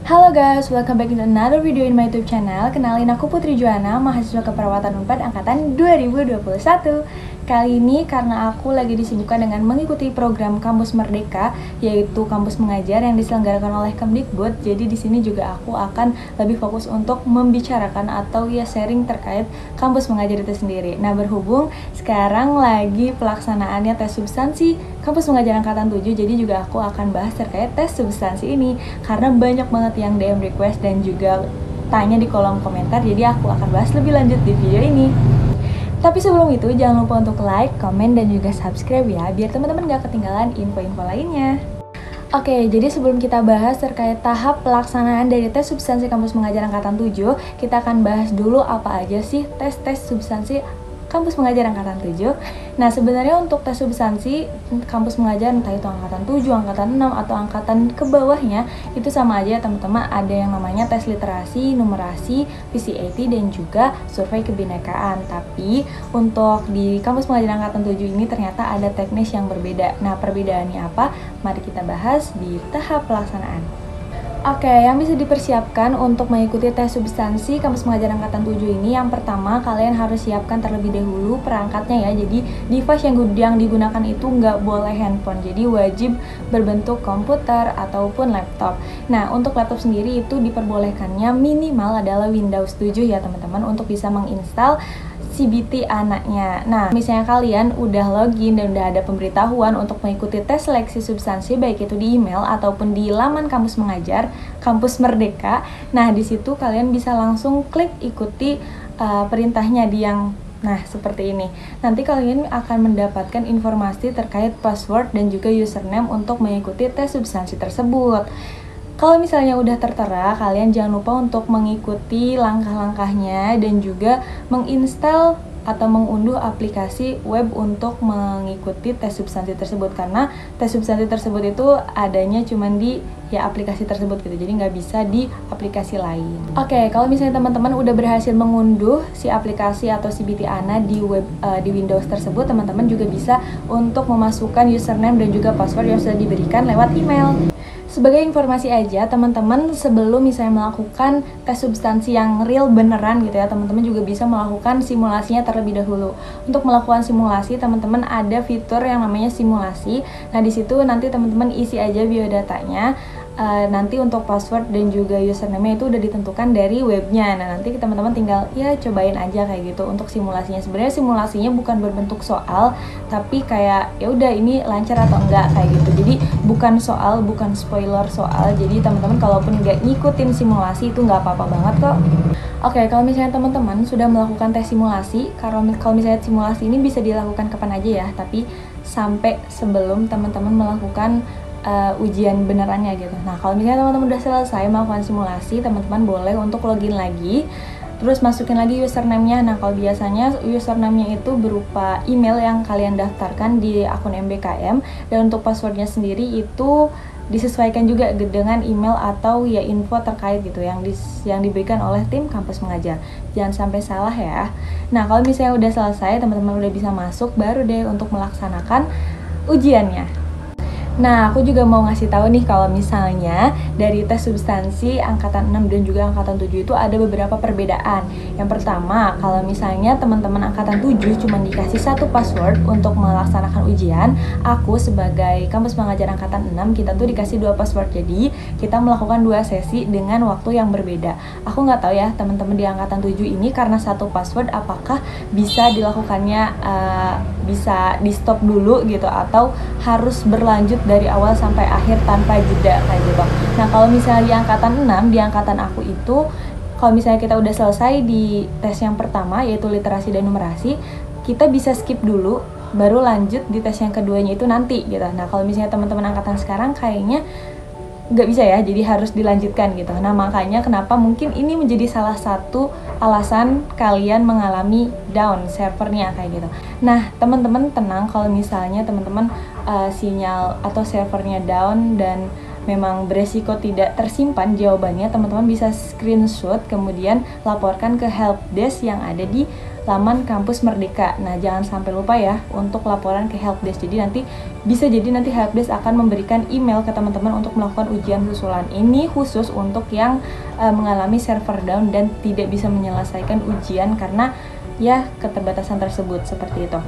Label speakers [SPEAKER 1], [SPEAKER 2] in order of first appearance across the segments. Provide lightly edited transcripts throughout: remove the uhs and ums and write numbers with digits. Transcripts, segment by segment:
[SPEAKER 1] Halo guys, welcome back to another video in my YouTube channel. Kenalin, aku Putri Juana, mahasiswa keperawatan Unpad angkatan 2021. Kali ini karena aku lagi disibukkan dengan mengikuti program Kampus Merdeka, yaitu kampus mengajar yang diselenggarakan oleh Kemdikbud. Jadi di sini juga aku akan lebih fokus untuk membicarakan atau sharing terkait kampus mengajar itu sendiri. Nah, berhubung sekarang lagi pelaksanaannya tes substansi Kampus Mengajar angkatan 7, jadi juga aku akan bahas terkait tes substansi ini karena banyak banget yang DM request dan juga tanya di kolom komentar. Jadi aku akan bahas lebih lanjut di video ini. Tapi sebelum itu jangan lupa untuk like, komen, dan juga subscribe ya, biar teman-teman gak ketinggalan info-info lainnya. Oke, jadi sebelum kita bahas terkait tahap pelaksanaan dari tes substansi Kampus Mengajar angkatan 7, kita akan bahas dulu apa aja sih tes substansi Kampus Mengajar angkatan 7. Nah, sebenarnya untuk tes substansi Kampus Mengajar, entah itu angkatan 7, angkatan 6, atau angkatan ke bawahnya, itu sama aja teman-teman. Ada yang namanya tes literasi, numerasi, PCAT, dan juga survei kebinekaan. Tapi untuk di Kampus Mengajar angkatan 7 ini ternyata ada teknis yang berbeda. Nah, perbedaannya apa? Mari kita bahas di tahap pelaksanaan. Oke, yang bisa dipersiapkan untuk mengikuti tes substansi Kampus Mengajar angkatan 7 ini, yang pertama kalian harus siapkan terlebih dahulu perangkatnya ya. Jadi device yang digunakan itu nggak boleh handphone, jadi wajib berbentuk komputer ataupun laptop. Nah, untuk laptop sendiri itu diperbolehkannya minimal adalah Windows 7 ya teman-teman, untuk bisa menginstal CBT anaknya. Nah, misalnya kalian udah login dan udah ada pemberitahuan untuk mengikuti tes seleksi substansi, baik itu di email ataupun di laman Kampus Mengajar, Kampus Merdeka. Nah, di situ kalian bisa langsung klik ikuti perintahnya Nah, seperti ini. Nanti kalian akan mendapatkan informasi terkait password dan juga username untuk mengikuti tes substansi tersebut. Kalau misalnya udah tertera, kalian jangan lupa untuk mengikuti langkah-langkahnya dan juga menginstal atau mengunduh aplikasi web untuk mengikuti tes substansi tersebut, karena tes substansi tersebut itu adanya cuman di aplikasi tersebut gitu, jadi nggak bisa di aplikasi lain. Oke, kalau misalnya teman-teman udah berhasil mengunduh si aplikasi atau CBT ANA di web di Windows tersebut, teman-teman juga bisa untuk memasukkan username dan juga password yang sudah diberikan lewat email. Sebagai informasi aja, teman-teman sebelum misalnya melakukan tes substansi yang real beneran gitu ya, teman-teman juga bisa melakukan simulasinya terlebih dahulu. Untuk melakukan simulasi, teman-teman ada fitur yang namanya simulasi. Nah, di situ nanti teman-teman isi aja biodatanya. Nanti untuk password dan juga username itu udah ditentukan dari webnya. Nah, nanti teman-teman tinggal cobain aja kayak gitu untuk simulasinya. Sebenarnya simulasinya bukan berbentuk soal, tapi kayak ya udah ini lancar atau enggak kayak gitu. Jadi bukan soal, bukan spoiler soal. Jadi teman-teman kalaupun nggak ngikutin simulasi itu nggak apa-apa banget kok. Oke, kalau misalnya teman-teman sudah melakukan tes simulasi, kalau misalnya simulasi ini bisa dilakukan kapan aja ya, tapi sampai sebelum teman-teman melakukan ujian benerannya gitu. Nah, kalau misalnya teman-teman udah selesai melakukan simulasi, teman-teman boleh untuk login lagi, terus masukin lagi username-nya. Nah, kalau biasanya username-nya itu berupa email yang kalian daftarkan di akun MBKM, dan untuk passwordnya sendiri itu disesuaikan juga dengan email atau info terkait gitu yang diberikan oleh tim Kampus Mengajar. Jangan sampai salah ya. Nah, kalau misalnya udah selesai, teman-teman udah bisa masuk, baru deh untuk melaksanakan ujiannya. Nah, aku juga mau ngasih tahu nih kalau misalnya dari tes substansi angkatan 6 dan juga angkatan 7 itu ada beberapa perbedaan. Yang pertama, kalau misalnya teman-teman angkatan 7 cuma dikasih satu password untuk melaksanakan ujian, aku sebagai Kampus Mengajar angkatan 6, kita tuh dikasih 2 password. Jadi, kita melakukan 2 sesi dengan waktu yang berbeda. Aku nggak tahu ya, teman-teman di angkatan 7 ini karena satu password apakah bisa dilakukannya bisa di stop dulu gitu, atau harus berlanjut dari awal sampai akhir tanpa jeda kayak gitu. Nah, kalau misalnya di angkatan 6, di angkatan aku itu, kalau misalnya kita udah selesai di tes yang pertama yaitu literasi dan numerasi, kita bisa skip dulu baru lanjut di tes yang keduanya itu nanti gitu. Nah, kalau misalnya teman-teman angkatan sekarang kayaknya nggak bisa ya, jadi harus dilanjutkan gitu. Nah, makanya kenapa mungkin ini menjadi salah satu alasan kalian mengalami down servernya kayak gitu. Nah, teman-teman tenang kalau misalnya teman-teman sinyal atau servernya down dan memang beresiko tidak tersimpan jawabannya, teman-teman bisa screenshot kemudian laporkan ke helpdesk yang ada di laman Kampus Merdeka. Nah, jangan sampai lupa ya untuk laporan ke helpdesk. Jadi nanti helpdesk akan memberikan email ke teman-teman untuk melakukan ujian susulan. Ini khusus untuk yang mengalami server down dan tidak bisa menyelesaikan ujian karena ya keterbatasan tersebut, seperti itu.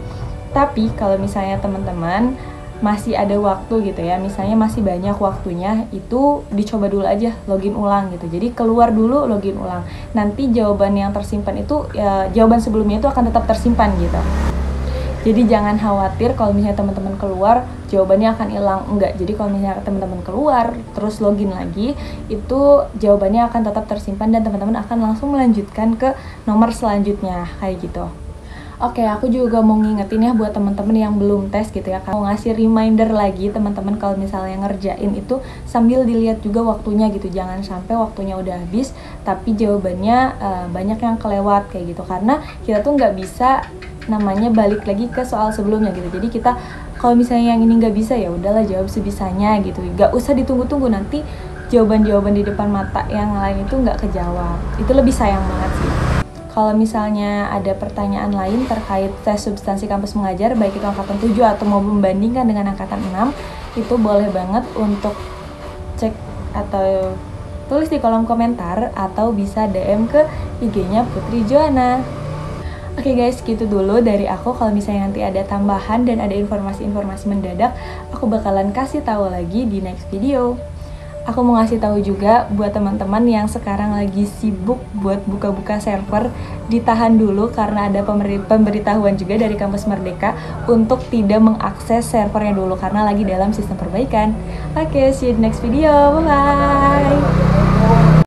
[SPEAKER 1] Tapi kalau misalnya teman-teman masih ada waktu gitu ya, misalnya masih banyak waktunya, itu dicoba dulu aja login ulang gitu. Jadi keluar dulu, login ulang. Nanti jawaban yang tersimpan itu jawaban sebelumnya itu akan tetap tersimpan gitu. Jadi jangan khawatir kalau misalnya teman-teman keluar jawabannya akan hilang, enggak. Jadi kalau misalnya teman-teman keluar terus login lagi, itu jawabannya akan tetap tersimpan dan teman-teman akan langsung melanjutkan ke nomor selanjutnya kayak gitu. Oke, aku juga mau ngingetin ya buat teman-teman yang belum tes gitu ya, mau ngasih reminder lagi teman-teman kalau misalnya ngerjain itu sambil dilihat juga waktunya gitu. Jangan sampai waktunya udah habis tapi jawabannya banyak yang kelewat kayak gitu, karena kita tuh nggak bisa namanya balik lagi ke soal sebelumnya gitu. Jadi kita kalau misalnya yang ini nggak bisa, ya udahlah jawab sebisanya gitu, nggak usah ditunggu-tunggu, nanti jawaban-jawaban di depan mata yang lain itu nggak kejawab. Itu lebih sayang banget sih. Kalau misalnya ada pertanyaan lain terkait tes substansi kampus mengajar, baik itu angkatan 7 atau mau membandingkan dengan angkatan 6, itu boleh banget untuk cek atau tulis di kolom komentar atau bisa DM ke IG-nya Putri Joanna. Oke guys, gitu dulu dari aku. Kalau misalnya nanti ada tambahan dan ada informasi-informasi mendadak, aku bakalan kasih tahu lagi di next video. Aku mau ngasih tahu juga buat teman-teman yang sekarang lagi sibuk buat buka-buka server, ditahan dulu karena ada pemberitahuan juga dari Kampus Merdeka untuk tidak mengakses servernya dulu karena lagi dalam sistem perbaikan. Oke, see you di next video. Bye-bye!